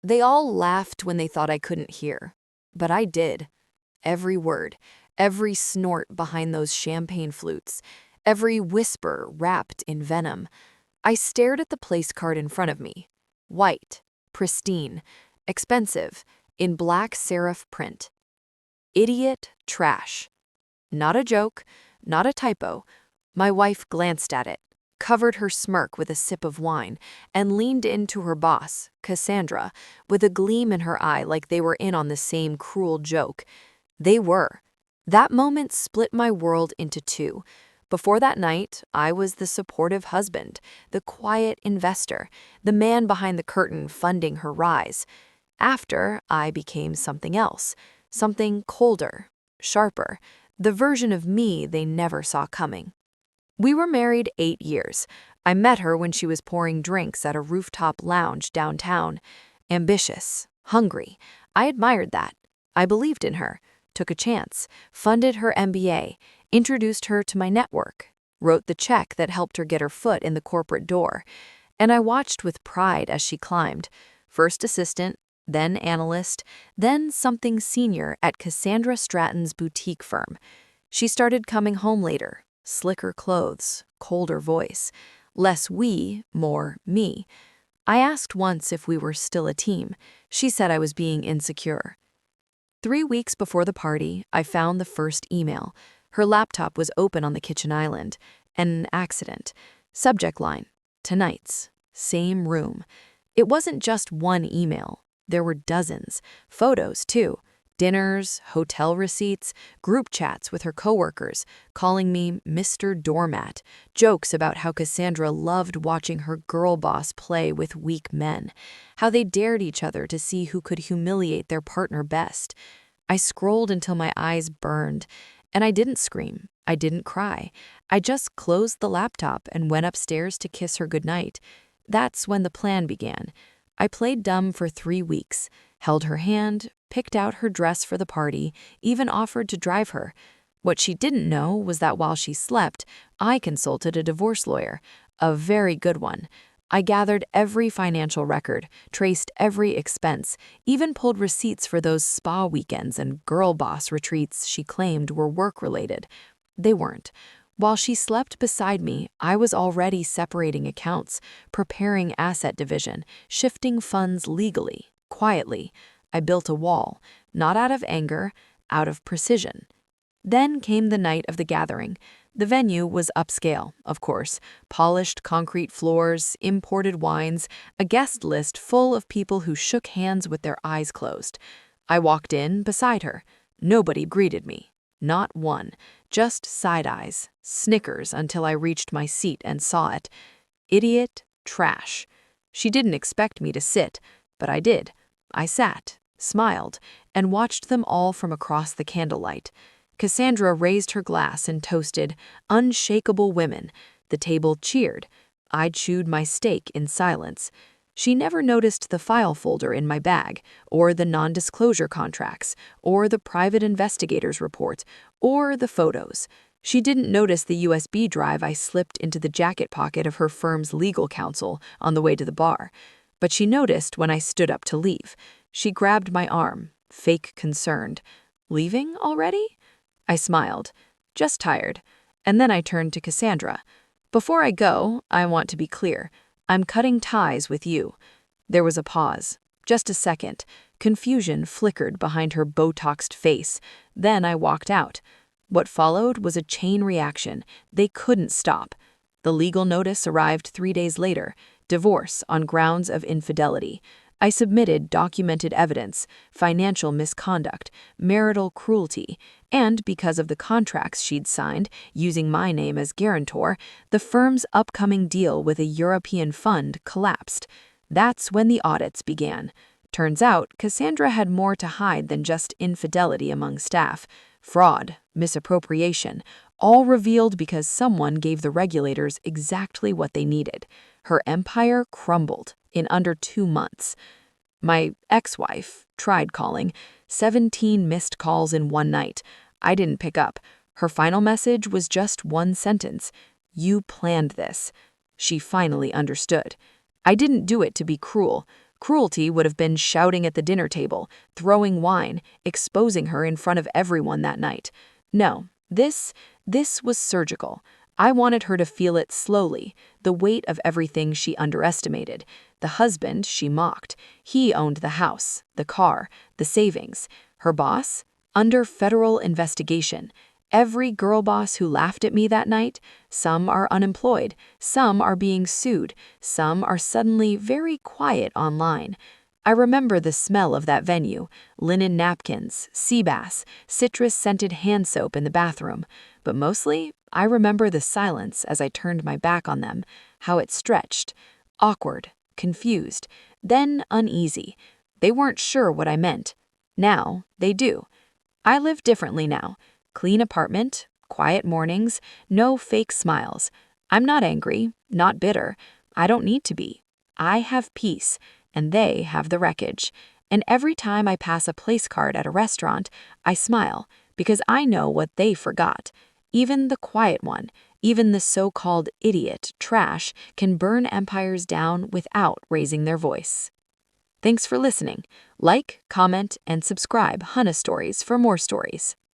They all laughed when they thought I couldn't hear. But I did. Every word, every snort behind those champagne flutes, every whisper wrapped in venom. I stared at the place card in front of me. White, pristine, expensive, in black serif print. Idiot trash. Not a joke, not a typo. My wife glanced at it, covered her smirk with a sip of wine, and leaned into her boss, Cassandra, with a gleam in her eye like they were in on the same cruel joke. They were. That moment split my world into two. Before that night, I was the supportive husband, the quiet investor, the man behind the curtain funding her rise. After, I became something else, something colder, sharper, the version of me they never saw coming. We were married 8 years. I met her when she was pouring drinks at a rooftop lounge downtown. Ambitious, hungry. I admired that. I believed in her, took a chance, funded her MBA, introduced her to my network, wrote the check that helped her get her foot in the corporate door. And I watched with pride as she climbed, first assistant, then analyst, then something senior at Cassandra Stratton's boutique firm. She started coming home later, slicker clothes, colder voice, less we, more me. I asked once if we were still a team. She said I was being insecure. 3 weeks before the party, I found the first email. Her laptop was open on the kitchen island. An accident. Subject line, tonight's, same room. It wasn't just one email. There were dozens. Photos, too. Dinners, hotel receipts, group chats with her coworkers, calling me Mr. Doormat, jokes about how Cassandra loved watching her girl boss play with weak men, how they dared each other to see who could humiliate their partner best. I scrolled until my eyes burned, and I didn't scream. I didn't cry. I just closed the laptop and went upstairs to kiss her goodnight. That's when the plan began. I played dumb for 3 weeks, held her hand, picked out her dress for the party, even offered to drive her. What she didn't know was that while she slept, I consulted a divorce lawyer, a very good one. I gathered every financial record, traced every expense, even pulled receipts for those spa weekends and girl boss retreats she claimed were work-related. They weren't. While she slept beside me, I was already separating accounts, preparing asset division, shifting funds legally, quietly. I built a wall, not out of anger, out of precision. Then came the night of the gathering. The venue was upscale, of course, polished concrete floors, imported wines, a guest list full of people who shook hands with their eyes closed. I walked in beside her. Nobody greeted me. Not one. Just side eyes, snickers until I reached my seat and saw it. Idiot, trash. She didn't expect me to sit, but I did. I sat, smiled, and watched them all from across the candlelight. Cassandra raised her glass and toasted, "Unshakable women." The table cheered. I chewed my steak in silence. She never noticed the file folder in my bag, or the non-disclosure contracts, or the private investigator's report, or the photos. She didn't notice the USB drive I slipped into the jacket pocket of her firm's legal counsel on the way to the bar. But she noticed when I stood up to leave. She grabbed my arm, fake concerned. "Leaving already?" I smiled. "Just tired." And then I turned to Cassandra. "Before I go, I want to be clear. I'm cutting ties with you." There was a pause. Just a second. Confusion flickered behind her Botoxed face. Then I walked out. What followed was a chain reaction. They couldn't stop. The legal notice arrived 3 days later. Divorce on grounds of infidelity. I submitted documented evidence, financial misconduct, marital cruelty, and because of the contracts she'd signed, using my name as guarantor, the firm's upcoming deal with a European fund collapsed. That's when the audits began. Turns out, Cassandra had more to hide than just infidelity among staff. Fraud, misappropriation, all revealed because someone gave the regulators exactly what they needed. Her empire crumbled in under 2 months. My ex-wife tried calling, 17 missed calls in one night. I didn't pick up. Her final message was just one sentence. "You planned this." She finally understood. I didn't do it to be cruel. Cruelty would have been shouting at the dinner table, throwing wine, exposing her in front of everyone that night. No, this was surgical. I wanted her to feel it slowly, the weight of everything she underestimated. The husband she mocked. He owned the house, the car, the savings. Her boss? Under federal investigation. Every girl boss who laughed at me that night, some are unemployed, some are being sued, some are suddenly very quiet online. I remember the smell of that venue, linen napkins, sea bass, citrus-scented hand soap in the bathroom. But mostly, I remember the silence as I turned my back on them, how it stretched, awkward, confused, then uneasy. They weren't sure what I meant. Now, they do. I live differently now. Clean apartment, quiet mornings, no fake smiles. I'm not angry, not bitter. I don't need to be. I have peace, and they have the wreckage. And every time I pass a place card at a restaurant, I smile, because I know what they forgot. Even the quiet one, even the so-called idiot, trash, can burn empires down without raising their voice. Thanks for listening. Like, comment, and subscribe Hannah Stories for more stories.